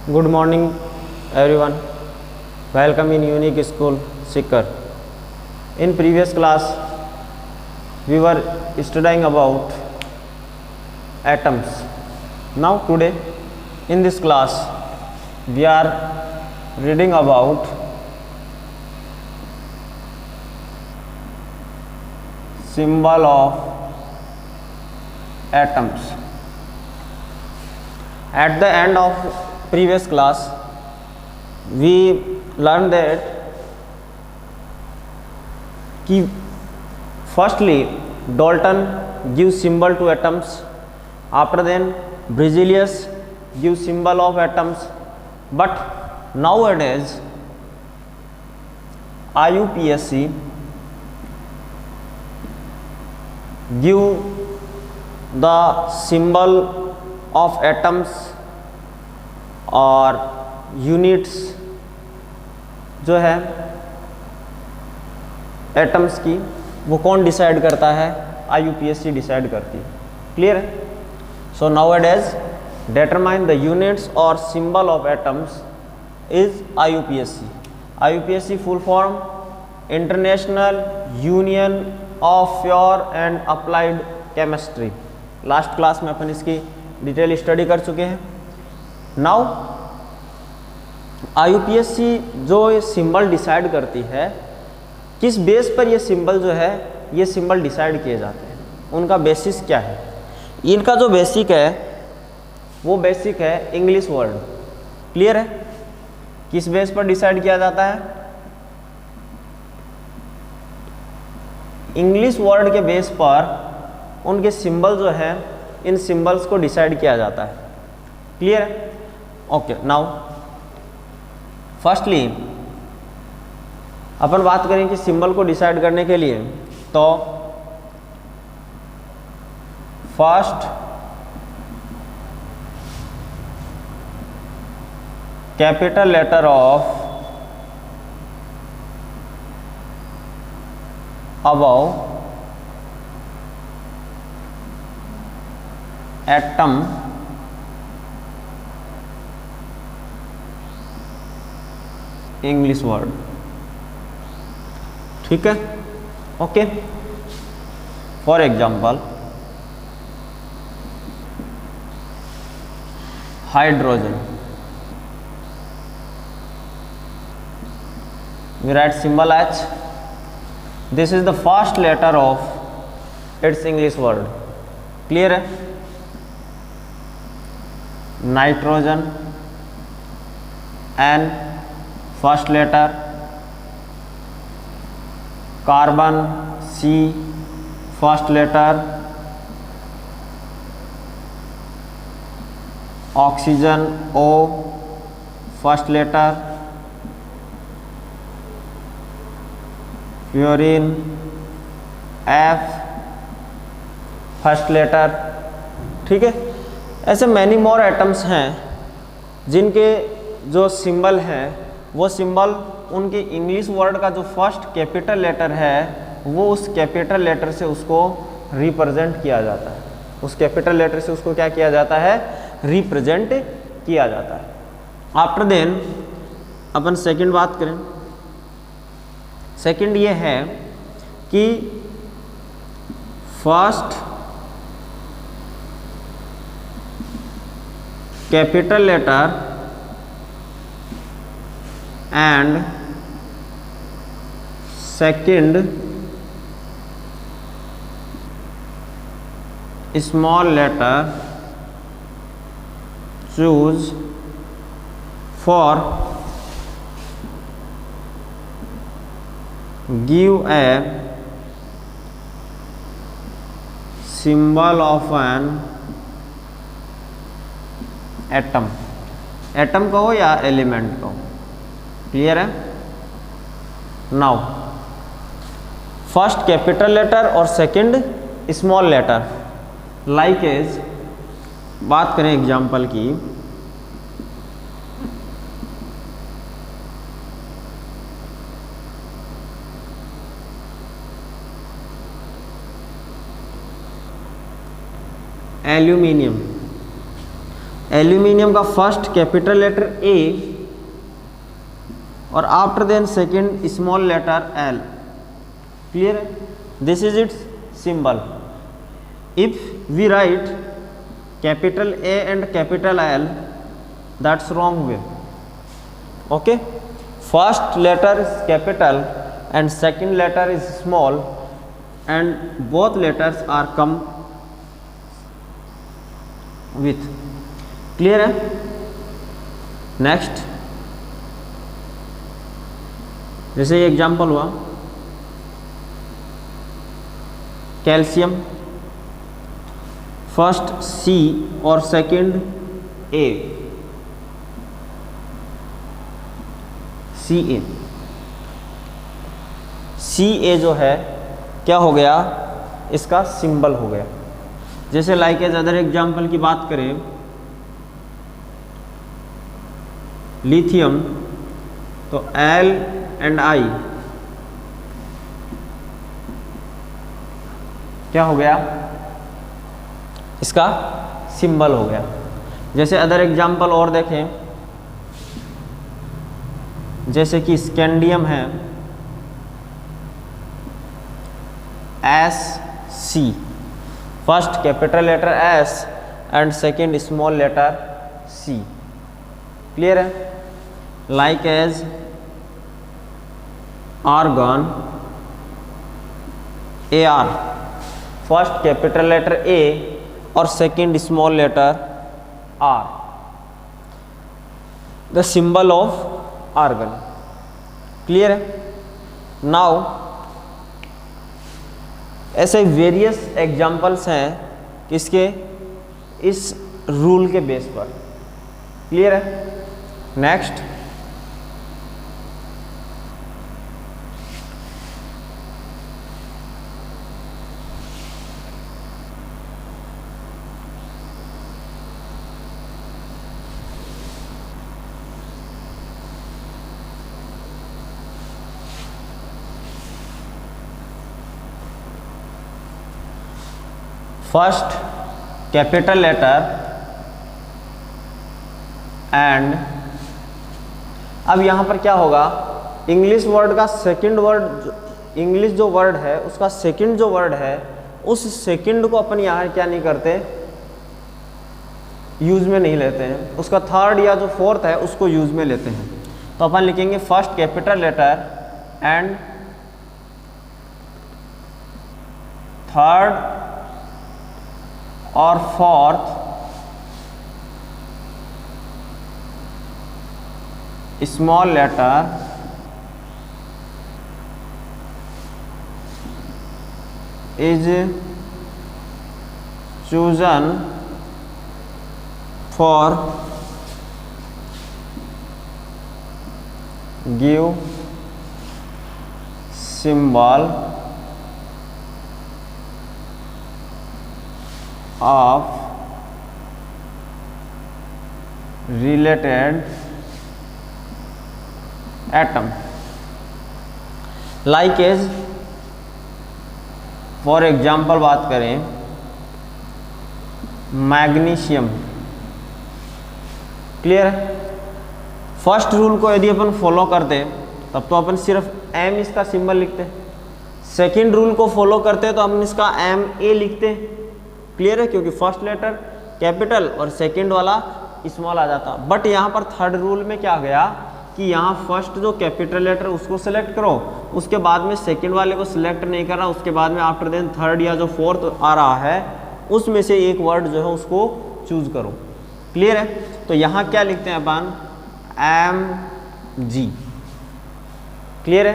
Good morning, everyone. Welcome in Unique School, Sikar. In previous class, we were studying about atoms. Now, today, in this class, we are reading about symbol of atoms. At the end of previous class, we learned that firstly Dalton gives symbol to atoms, after then Berzelius gives symbol of atoms, but nowadays IUPAC give the symbol of atoms और units जो है atoms की वो कौन decide करता है? IUPAC decide करती है. क्लियर है? सो नाउअडेज डिटरमाइन द यूनिट्स और symbol of atoms is IUPAC. IUPAC full form international union of pure and applied chemistry. Last class में अपन इसकी डिटेल स्टडी कर चुके हैं. नाउ IUPAC जो ये सिंबल डिसाइड करती है, किस बेस पर ये सिंबल जो है ये सिंबल डिसाइड किए जाते हैं, उनका बेसिस क्या है? इनका जो बेसिक है वो बेसिक है इंग्लिश वर्ड. क्लियर है? किस बेस पर डिसाइड किया जाता है? इंग्लिश वर्ड के बेस पर उनके सिंबल जो है इन सिंबल्स को डिसाइड किया जाता है. क्लियर है? ओके. नाउ फर्स्टली अपन बात करें कि सिंबल को डिसाइड करने के लिए, तो first capital letter of above atom English word. ठीक है? Okay. For example hydrogen, we write symbol H. This is the first letter of its English word. Clear है? Nitrogen N first letter, carbon C first letter, oxygen O first letter, fluorine F first letter. ठीक है? ऐसे many more atoms हैं जिनके जो symbol हैं वो symbol उनके इंग्लिश वर्ड का जो फर्स्ट कैपिटल लेटर है वो उस कैपिटल लेटर से उसको रिप्रेजेंट किया जाता है. उस कैपिटल लेटर से उसको क्या किया जाता है? रिप्रेजेंट किया जाता है. आफ्टर देन अपन सेकंड बात करें. सेकंड ये है कि first capital letter and second small letter choose for give a symbol of an atom. Atom कहो या एलिमेंट कहो. क्लियर है? नाउ फर्स्ट कैपिटल लेटर और second small letter. Like as बात करें एग्जाम्पल की, एल्यूमिनियम. एल्यूमिनियम का फर्स्ट कैपिटल लेटर ए और after then second small letter L. Clear है? This is its symbol. If we write capital A and capital L, that's wrong way. Okay, first letter is capital and second letter is small and both letters are come with। clear है? next, जैसे ये example हुआ calcium, first सी और second ए, सी ए। सी ए जो है क्या हो गया, इसका सिंबल हो गया। जैसे लाइक एज अदर एग्जाम्पल की बात करें, लिथियम, तो एल एंड आई क्या हो गया, इसका सिंबल हो गया। जैसे अदर एग्जाम्पल और देखें, जैसे कि स्कैंडियम है, S C, first capital letter S and second small letter C. Clear है? Like as argon, A R, first capital letter A और second small letter R, the symbol of argon. Clear है? Now ऐसे various examples हैं किसके, इस rule के base पर। Clear है? Next, first capital letter and, अब यहाँ पर क्या होगा, इंग्लिश वर्ड का सेकंड वर्ड, इंग्लिश जो वर्ड है उसका सेकंड जो वर्ड है, उस सेकंड को अपन यहाँ क्या नहीं करते, यूज में नहीं लेते हैं। उसका थर्ड या जो फोर्थ है उसको यूज में लेते हैं। तो अपन लिखेंगे first capital letter and third और fourth small letter is chosen for give symbol of related atom like as for example बात करें मैग्नीशियम। क्लियर है? फर्स्ट रूल को यदि अपन फॉलो करते तब तो अपन सिर्फ एम इसका सिंबल लिखते, सेकंड रूल को फॉलो करते तो अपन इसका एम ए लिखते। क्लियर है? क्योंकि फर्स्ट लेटर कैपिटल और सेकंड वाला स्मॉल आ जाता। बट यहाँ पर थर्ड रूल में क्या गया कि यहाँ फर्स्ट जो कैपिटल लेटर उसको सेलेक्ट करो, उसके बाद में सेकंड वाले को सिलेक्ट नहीं करना, उसके बाद में आफ्टर देन थर्ड या जो फोर्थ आ रहा है उसमें से एक वर्ड जो है उसको चूज करो। क्लियर है? तो यहाँ क्या लिखते हैं अपन, एम जी। क्लियर है?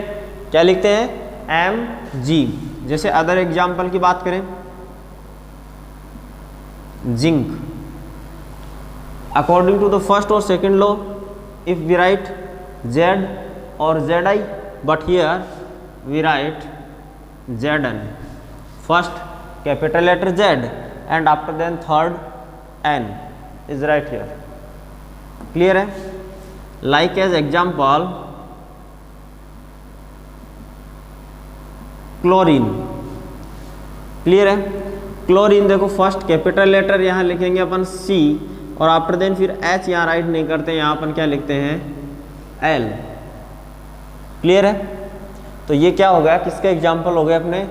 क्या लिखते हैं, एम जी। जैसे अदर एग्जाम्पल की बात करें, zinc, according to the first और second law, if we write Z or Zi, but here we write Zn, first capital letter Z and after then third N is right here. Clear है? Like as example chlorine. Clear है? Chlorine देखो first capital letter यहाँ लिखेंगे अपन C और after then फिर H यहाँ right नहीं करते, यहाँ अपन क्या लिखते हैं, एल। क्लियर है? तो ये क्या हो गया, किसके एग्जाम्पल हो गए अपने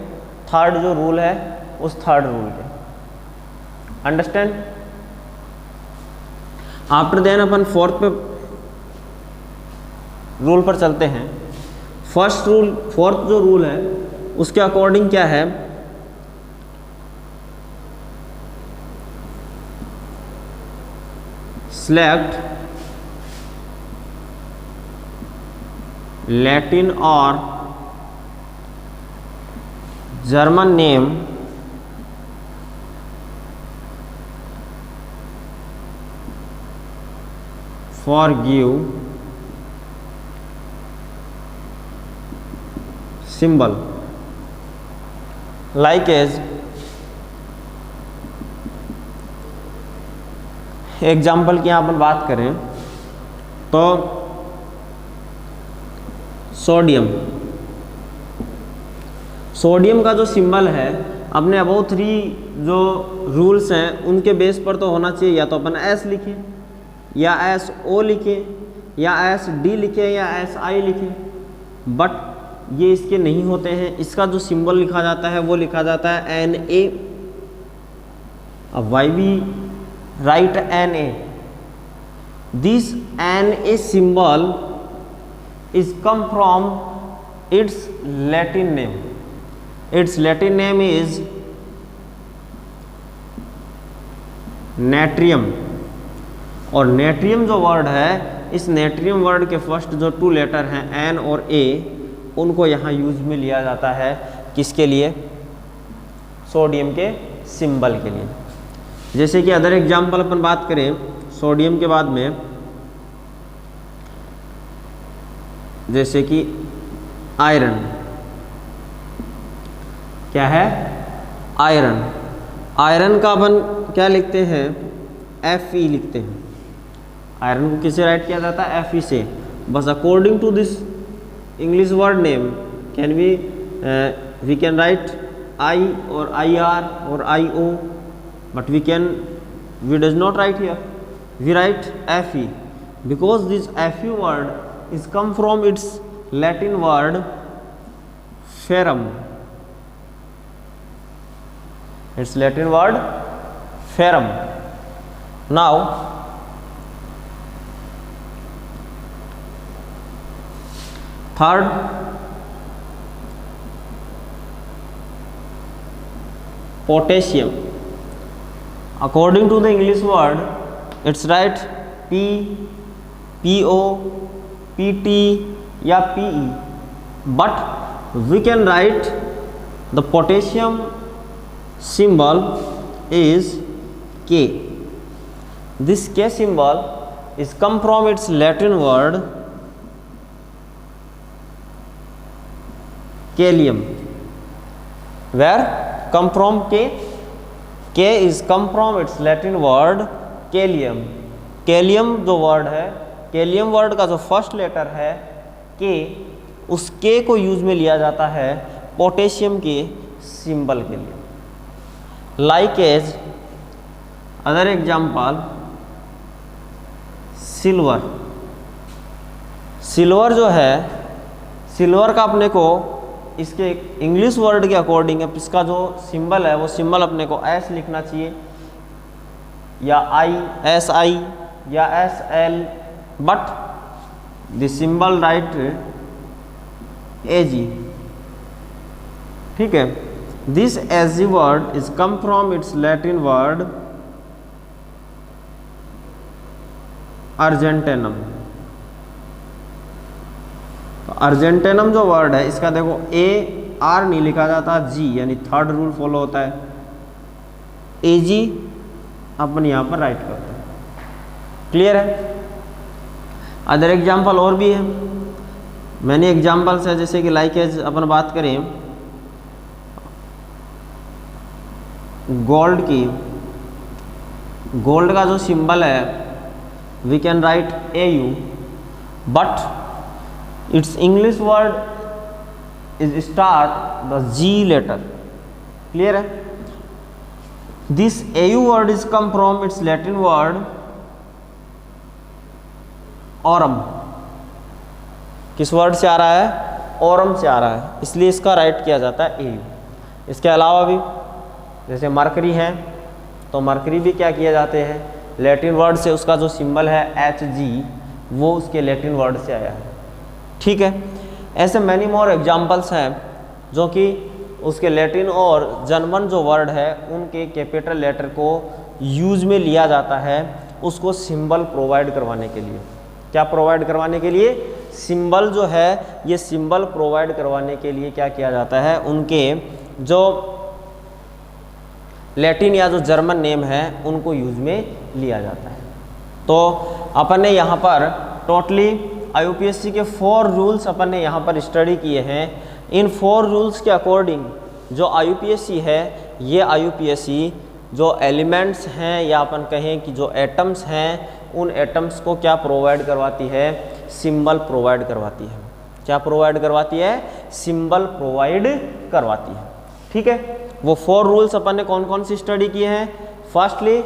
थर्ड जो रूल है उस थर्ड रूल के। अंडरस्टैंड? आफ्टर देन अपन फोर्थ पे रूल पर चलते हैं। फर्स्ट रूल, फोर्थ जो रूल है उसके अकॉर्डिंग क्या है, select Latin or German name for give symbol like as example की यहाँ अपन बात करें तो सोडियम, सोडियम का जो सिंबल है अपने अबाउ 3 जो रूल्स हैं उनके बेस पर तो होना चाहिए, या तो अपन एस लिखें या एस ओ लिखें या एस डी लिखें या एस आई लिखें, बट ये इसके नहीं होते हैं। इसका जो सिंबल लिखा जाता है वो लिखा जाता है एन ए। अब why we write Na, this Na symbol is come from its Latin name. Its Latin name is natrium, और natrium जो वर्ड है, इस natrium वर्ड के फर्स्ट जो 2 लेटर हैं N और A, उनको यहाँ यूज में लिया जाता है किसके लिए, सोडियम के सिंबल के लिए। जैसे कि अदर एग्जाम्पल अपन बात करें सोडियम के बाद में, जैसे कि आयरन, क्या है, आयरन। आयरन का अपन क्या लिखते हैं, Fe लिखते हैं। आयरन को किसे राइट किया जाता है, Fe से। बस according to this English word name can be we can write I और IR और IO, but we does not write here, we write Fe because this Fe word is come from its Latin word ferrum. Its Latin word ferrum. Now third, potassium. According to the English word, it's right P, PO, PT या PE, but we can write the potassium symbol is K. This K symbol is come from its Latin word kalium. Where come from K? K is come from its Latin word kalium. Kalium जो word है, kalium word का जो first letter है K, उस K को use में लिया जाता है पोटेशियम के सिंबल के लिए। Like as other example silver. Silver जो है, सिल्वर का अपने को इसके इंग्लिश वर्ड के अकॉर्डिंग अब इसका जो सिंबल है वो सिंबल अपने को एस लिखना चाहिए या आई, एस आई या S L, but the symbol right A G. ठीक है, this S G word is come from its Latin word argentum. तो अर्जेंटेनम जो वर्ड है इसका देखो ए आर नहीं लिखा जाता, जी, यानी थर्ड रूल फॉलो होता है, ए जी अपन यहाँ पर राइट करते हैं। क्लियर है? अदर एग्जाम्पल और भी है, मैंने एग्जाम्पल्स है जैसे कि लाइक एज अपन बात करें गोल्ड की। गोल्ड का जो सिंबल है we can write A U, but its English word is start the G letter. Clear है? This A U word is come from its Latin word aurum, किस word से आ रहा है? ऑरम से आ रहा है, इसलिए इसका राइट किया जाता है AU। इसके अलावा भी जैसे मरकरी है, तो मरकरी भी क्या किए जाते हैं? लैटिन वर्ड से उसका जो सिंबल है Hg, वो उसके लैटिन वर्ड से आया है। ठीक है, ऐसे मैनी मोर एग्जाम्पल्स हैं जो कि उसके लैटिन और जर्मन जो वर्ड है उनके कैपिटल लेटर को यूज में लिया जाता है उसको सिंबल प्रोवाइड करवाने के लिए। क्या प्रोवाइड करवाने के लिए? सिंबल जो है, ये सिंबल प्रोवाइड करवाने के लिए क्या किया जाता है? उनके जो लैटिन या जो जर्मन नेम है उनको यूज में लिया जाता है। तो अपन ने यहाँ पर टोटली IUPAC के 4 रूल्स अपन ने यहाँ पर स्टडी किए हैं। इन 4 रूल्स के अकॉर्डिंग जो IUPAC है, ये IUPAC जो एलिमेंट्स हैं या अपन कहें कि जो एटम्स हैं, उन एटम्स को क्या प्रोवाइड करवाती है? सिंबल प्रोवाइड करवाती है। क्या प्रोवाइड करवाती है? सिंबल प्रोवाइड करवाती है। ठीक है, वो 4 रूल्स अपन ने कौन कौन सी स्टडी किए हैं? फर्स्टली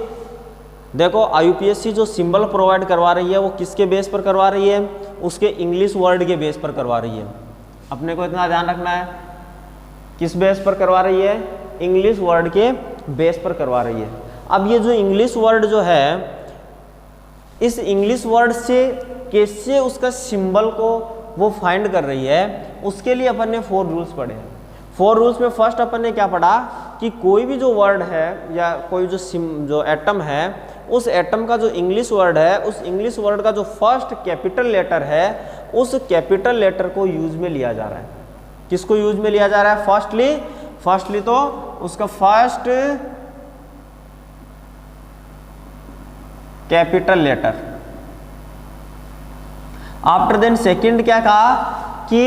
देखो, IUPAC जो सिंबल प्रोवाइड करवा रही है वो किसके बेस पर करवा रही है? उसके इंग्लिश वर्ड के बेस पर करवा रही है। अपने को इतना ध्यान रखना है, किस बेस पर करवा रही है? इंग्लिश वर्ड के बेस पर करवा रही है। अब ये जो इंग्लिश वर्ड जो है, इस इंग्लिश वर्ड से कैसे उसका सिंबल को वो फाइंड कर रही है, उसके लिए अपन ने 4 रूल्स पढ़े हैं। 4 रूल्स में फर्स्ट अपन ने क्या पढ़ा कि कोई भी जो वर्ड है या कोई जो एटम है, उस एटम का जो इंग्लिश वर्ड है, उस इंग्लिश वर्ड का जो फर्स्ट कैपिटल लेटर है, उस कैपिटल लेटर को यूज में लिया जा रहा है। किसको यूज में लिया जा रहा है? फर्स्टली तो उसका first capital letter. After then second क्या कहा कि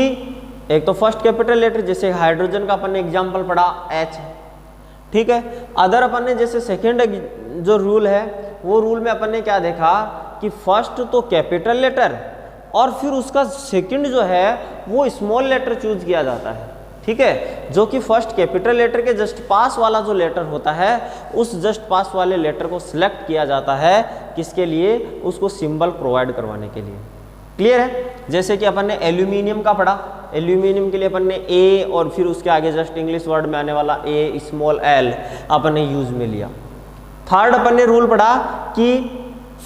एक तो फर्स्ट कैपिटल लेटर, जैसे हाइड्रोजन का अपन ने एग्जांपल पढ़ा H, ठीक है। अदर अपन ने जैसे सेकंड जो रूल है, वो रूल में अपन ने क्या देखा कि फर्स्ट तो कैपिटल लेटर और फिर उसका सेकंड जो है वो स्मॉल लेटर चूज किया जाता है, ठीक है। जो कि फर्स्ट कैपिटल लेटर के जस्ट पास वाला जो लेटर होता है, उस जस्ट पास वाले लेटर को सिलेक्ट किया जाता है, किसके लिए? उसको सिंबल प्रोवाइड करवाने के लिए। क्लियर है? जैसे कि अपन ने एल्यूमिनियम का पढ़ा, एल्यूमिनियम के लिए अपन ने A और फिर उसके आगे जस्ट इंग्लिश वर्ड में आने वाला A स्मॉल l अपन ने यूज में लिया। थर्ड अपन ने रूल पढ़ा कि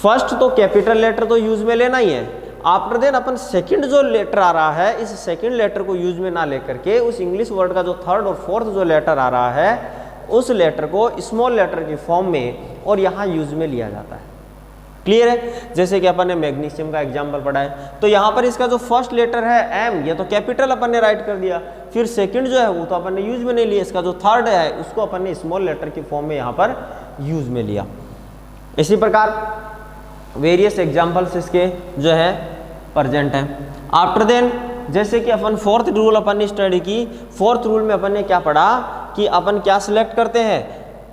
फर्स्ट तो कैपिटल लेटर तो यूज में लेना ही है, आफ्टर देन अपन सेकंड जो लेटर आ रहा है, इस सेकंड लेटर को यूज में ना लेकर के उस इंग्लिश वर्ड का जो थर्ड और फोर्थ जो लेटर आ रहा है, उस लेटर को स्मॉल लेटर की फॉर्म में और यहाँ यूज में लिया जाता है। क्लियर है? जैसे कि अपन ने मैग्नीशियम का एग्जांपल पढ़ा है, तो यहाँ पर इसका जो फर्स्ट लेटर है M, ये तो कैपिटल अपन ने राइट कर दिया, फिर सेकंड जो है वो तो अपन ने यूज में नहीं लिया, इसका जो थर्ड है उसको अपन ने स्मॉल लेटर की फॉर्म में यहाँ पर यूज में लिया। इसी प्रकार वेरियस एग्जाम्पल्स इसके जो है प्रेजेंट है। आफ्टर देन जैसे कि अपन फोर्थ रूल अपन ने स्टडी की, फोर्थ रूल में अपन ने क्या पढ़ा कि अपन क्या सिलेक्ट करते हैं?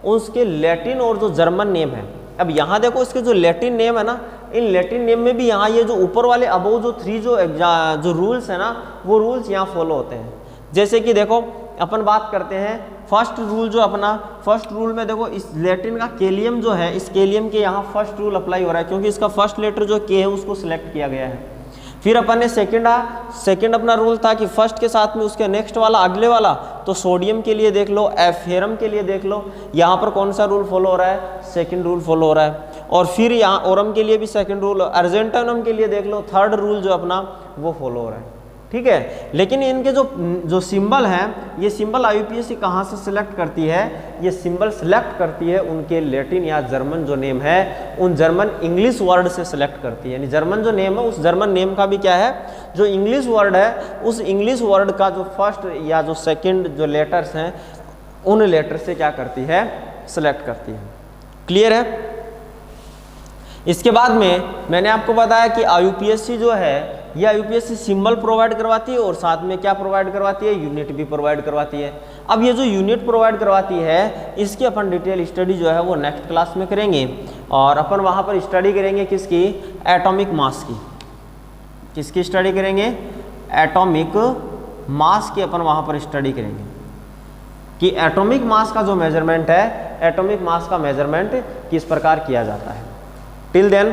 उसके लैटिन और जो जर्मन नेम है। अब यहाँ देखो, इसके जो लैटिन नेम है ना, इन लैटिन नेम में भी यहाँ ये जो ऊपर वाले अबव जो 3 जो रूल्स है ना, वो रूल्स यहाँ फॉलो होते हैं। जैसे कि देखो अपन बात करते हैं फर्स्ट रूल जो अपना, फर्स्ट रूल में देखो इस लैटिन का केलियम जो है, इस केलियम के यहाँ फर्स्ट रूल अप्लाई हो रहा है क्योंकि इसका फर्स्ट लेटर जो के है उसको सिलेक्ट किया गया है। फिर अपन ने सेकंड अपना रूल था कि फर्स्ट के साथ में उसके नेक्स्ट वाला अगले वाला, तो सोडियम के लिए देख लो, फेरम के लिए देख लो, यहाँ पर कौन सा रूल फॉलो हो रहा है? सेकंड रूल फॉलो हो रहा है। और फिर यहाँ ओरम के लिए भी सेकंड रूल, अर्जेंटिनम के लिए देख लो, थर्ड रूल जो अपना वो फॉलो हो रहा है, ठीक है। लेकिन इनके जो सिंबल हैं, ये सिंबल IUPAC कहाँ से सिलेक्ट करती है? ये सिंबल सिलेक्ट करती है उनके लैटिन या जर्मन जो नेम है, उन जर्मन इंग्लिश वर्ड से सिलेक्ट करती है। यानी जर्मन जो नेम है, उस जर्मन नेम का भी क्या है? जो इंग्लिश वर्ड है, उस इंग्लिश वर्ड का जो फर्स्ट या जो सेकंड जो लेटर्स हैं, उन लेटर से क्या करती है? सिलेक्ट करती है। क्लियर है? इसके बाद में मैंने आपको बताया कि IUPAC जो है, ये IUPAC सिंबल प्रोवाइड करवाती है और साथ में क्या प्रोवाइड करवाती है? यूनिट भी प्रोवाइड करवाती है। अब ये जो यूनिट प्रोवाइड करवाती है, इसकी अपन डिटेल स्टडी जो है वो नेक्स्ट क्लास में करेंगे, और अपन वहाँ पर स्टडी करेंगे किसकी? एटॉमिक मास की। किसकी स्टडी करेंगे? एटॉमिक मास की अपन वहाँ पर स्टडी करेंगे कि एटॉमिक मास का जो मेजरमेंट है, एटॉमिक मास का मेजरमेंट किस प्रकार किया जाता है। टिल देन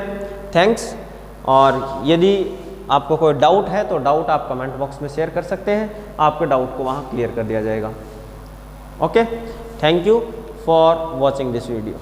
थैंक्स, और यदि आपको कोई डाउट है तो डाउट आप कमेंट बॉक्स में शेयर कर सकते हैं, आपके डाउट को वहाँ क्लियर कर दिया जाएगा। Okay, thank you for watching this video.